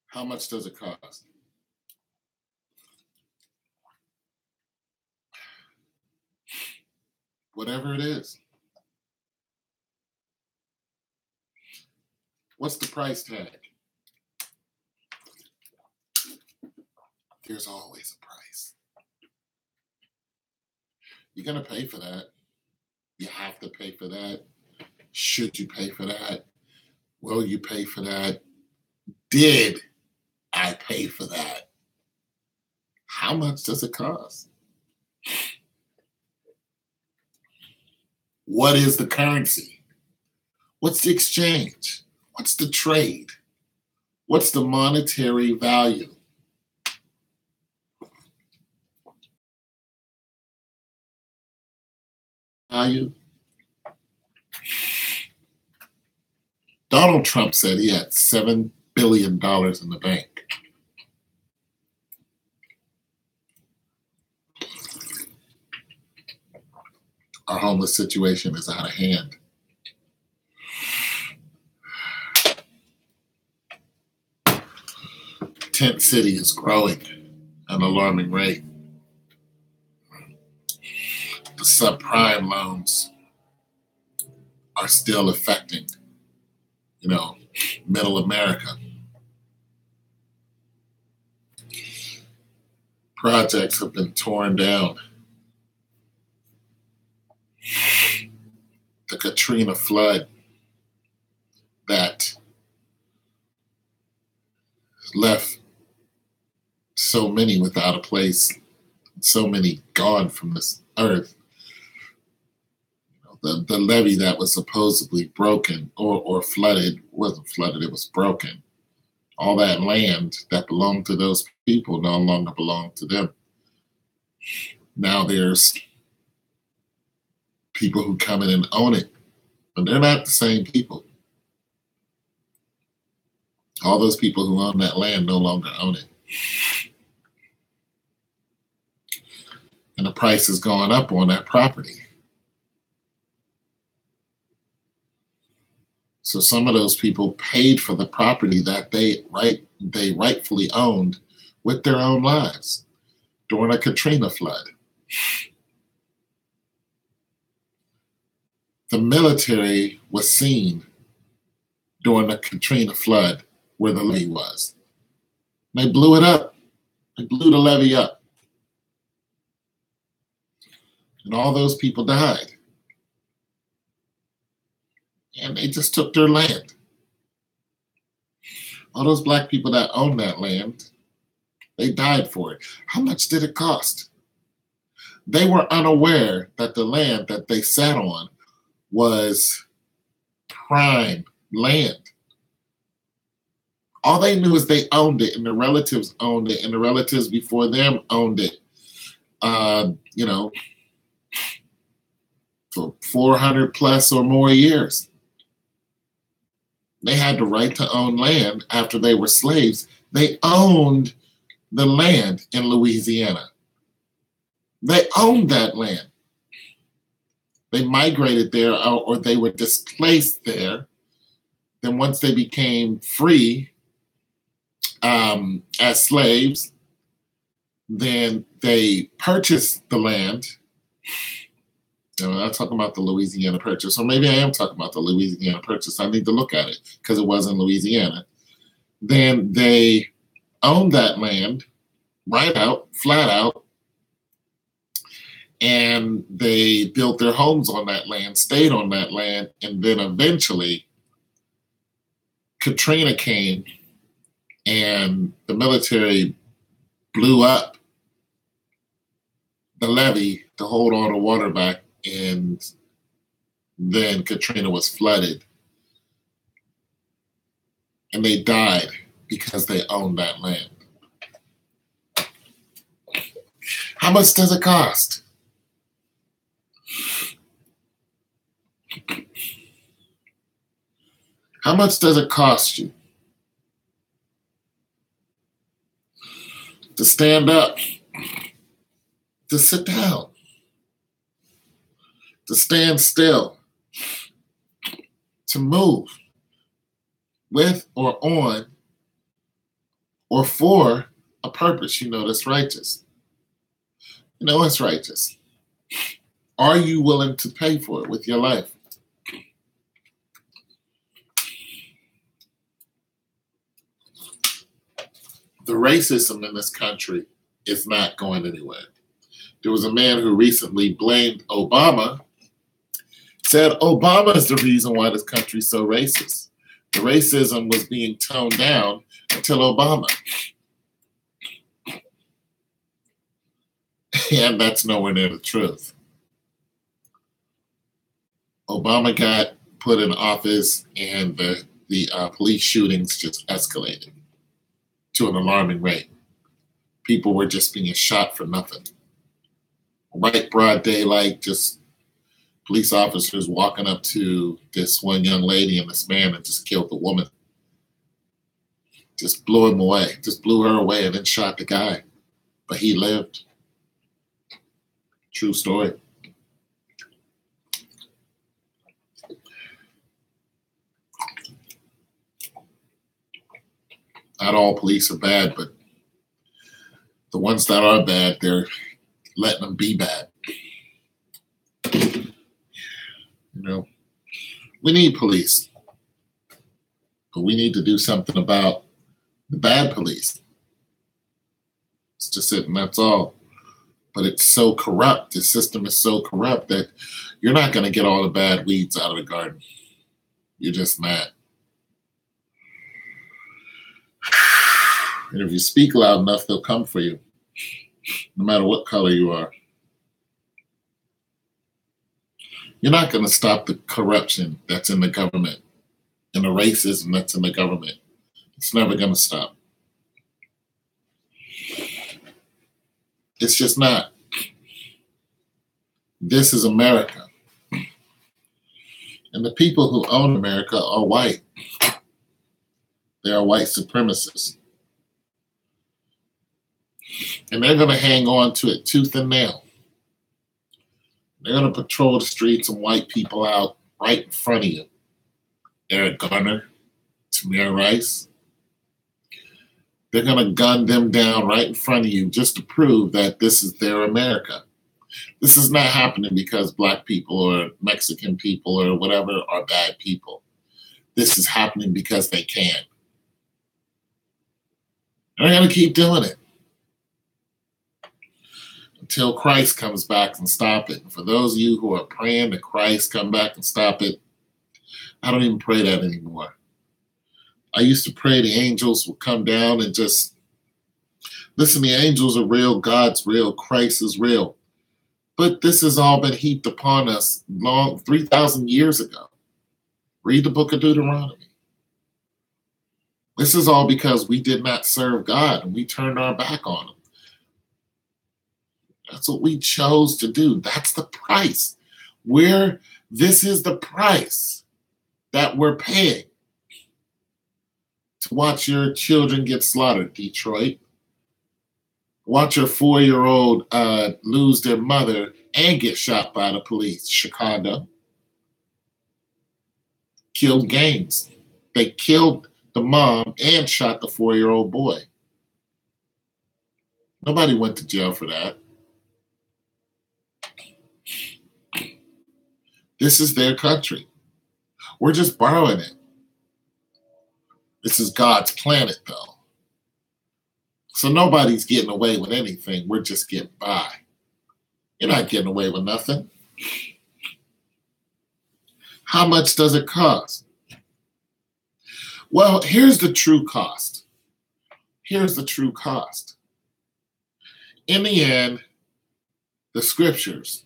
How much does it cost? Whatever it is. What's the price tag? There's always a price. You're going to pay for that. You have to pay for that. Should you pay for that? Will you pay for that? Did I pay for that? How much does it cost? What is the currency? What's the exchange? What's the trade? What's the monetary value? Donald Trump said he had $7 billion in the bank. Our homeless situation is out of hand. Tent City is growing at an alarming rate. The subprime loans are still affecting, middle America. Projects have been torn down. The Katrina flood that left so many without a place, so many gone from this earth. The levee that was supposedly broken or flooded wasn't flooded, it was broken. All that land that belonged to those people no longer belonged to them. Now there's people who come in and own it, but they're not the same people. All those people who own that land no longer own it. And the price has gone up on that property. So some of those people paid for the property that they rightfully owned with their own lives during a Katrina flood. The military was seen during the Katrina flood where the levee was. They blew it up. They blew the levee up. And all those people died. And they just took their land. All those black people that own that land, they died for it. How much did it cost? They were unaware that the land that they sat on was prime land. All they knew is they owned it, and the relatives owned it, and the relatives before them owned it. For 400 plus or more years. They had the right to own land after they were slaves. They owned the land in Louisiana. They owned that land. They migrated there or they were displaced there. Then once they became free as slaves, then they purchased the land. I'm not talking about the Louisiana Purchase, or maybe I am talking about the Louisiana Purchase. I need to look at it because it was in Louisiana. Then they owned that land flat out, and they built their homes on that land, stayed on that land, and then eventually Katrina came and the military blew up the levee to hold all the water back. And then Katrina was flooded. And they died because they owned that land. How much does it cost? How much does it cost you to stand up, to sit down, to stand still, to move with or on or for a purpose you know that's righteous. You know it's righteous. Are you willing to pay for it with your life? The racism in this country is not going anywhere. There was a man who recently blamed Obama, said Obama is the reason why this country is so racist. The racism was being toned down until Obama. And that's nowhere near the truth. Obama got put in office and the police shootings just escalated to an alarming rate. People were just being shot for nothing. Right broad daylight, just police officers walking up to this one young lady and this man and just killed the woman. Just blew him away, just blew her away and then shot the guy. But he lived. True story. Not all police are bad, but the ones that are bad, they're letting them be bad. You know, we need police, but we need to do something about the bad police. It's just it, and that's all. But it's so corrupt. The system is so corrupt that you're not going to get all the bad weeds out of the garden. You're just not. And if you speak loud enough, they'll come for you, no matter what color you are. You're not going to stop the corruption that's in the government and the racism that's in the government. It's never going to stop. It's just not. This is America. And the people who own America are white. They are white supremacists. And they're going to hang on to it tooth and nail. They're going to patrol the streets and wipe people out right in front of you. Eric Garner, Tamir Rice. They're going to gun them down right in front of you just to prove that this is their America. This is not happening because black people or Mexican people or whatever are bad people. This is happening because they can. And they're going to keep doing it until Christ comes back and stop it. And for those of you who are praying that Christ come back and stop it, I don't even pray that anymore. I used to pray the angels would come down and just, listen, the angels are real, God's real, Christ is real. But this has all been heaped upon us 3,000 years ago. Read the book of Deuteronomy. This is all because we did not serve God and we turned our back on him. That's what we chose to do. That's the price. This is the price that we're paying to watch your children get slaughtered, Detroit. Watch your 4-year-old lose their mother and get shot by the police, Chicago. Killed Gaines. They killed the mom and shot the 4-year-old boy. Nobody went to jail for that. This is their country. We're just borrowing it. This is God's planet, though. So nobody's getting away with anything. We're just getting by. You're not getting away with nothing. How much does it cost? Well, here's the true cost. Here's the true cost. In the end, the scriptures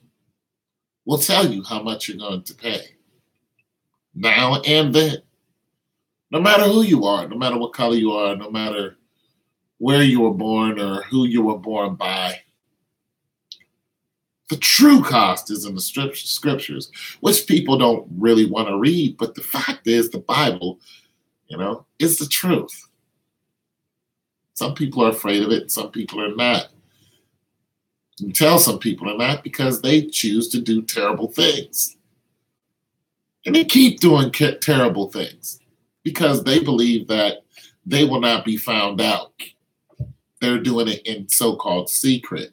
will tell you how much you're going to pay. Now and then. No matter who you are, no matter what color you are, no matter where you were born or who you were born by. The true cost is in the scriptures, which people don't really want to read. But the fact is, the Bible, is the truth. Some people are afraid of it. Some people are not. You can tell some people are not because they choose to do terrible things. And they keep doing terrible things because they believe that they will not be found out. they're doing it in so-called secret.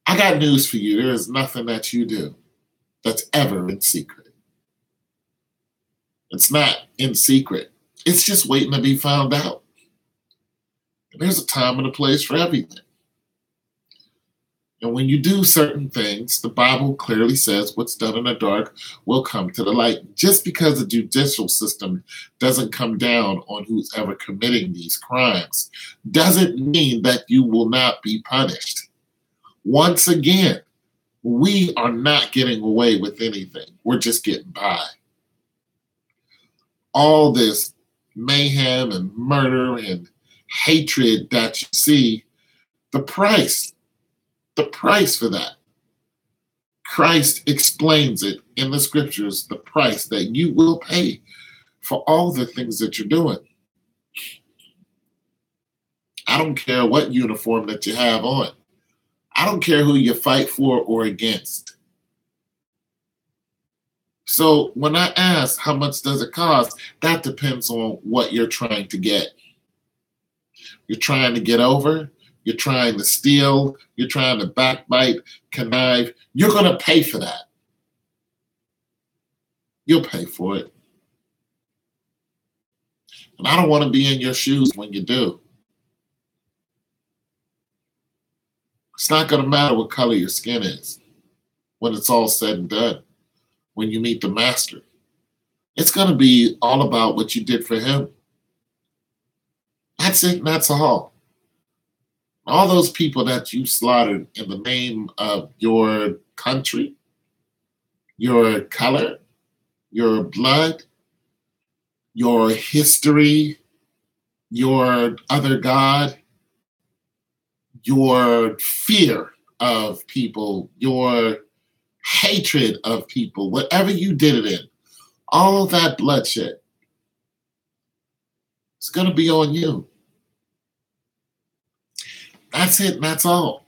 I got news for you. There is nothing that you do that's ever in secret. It's not in secret. It's just waiting to be found out. And there's a time and a place for everything. And when you do certain things, the Bible clearly says what's done in the dark will come to the light. Just because the judicial system doesn't come down on who's ever committing these crimes doesn't mean that you will not be punished. Once again, we are not getting away with anything. We're just getting by. All this mayhem and murder and hatred that you see, the price for that. Christ explains it in the scriptures, the price that you will pay for all the things that you're doing. I don't care what uniform that you have on. I don't care who you fight for or against. So when I ask how much does it cost, that depends on what you're trying to get. You're trying to get over, you're trying to steal, you're trying to backbite, connive, you're going to pay for that. You'll pay for it. And I don't want to be in your shoes when you do. It's not going to matter what color your skin is when it's all said and done, when you meet the master. It's going to be all about what you did for him. That's it, and that's all. All those people that you slaughtered in the name of your country, your color, your blood, your history, your other God, your fear of people, your hatred of people, whatever you did it in, all that bloodshed, it's going to be on you. That's it, and that's all.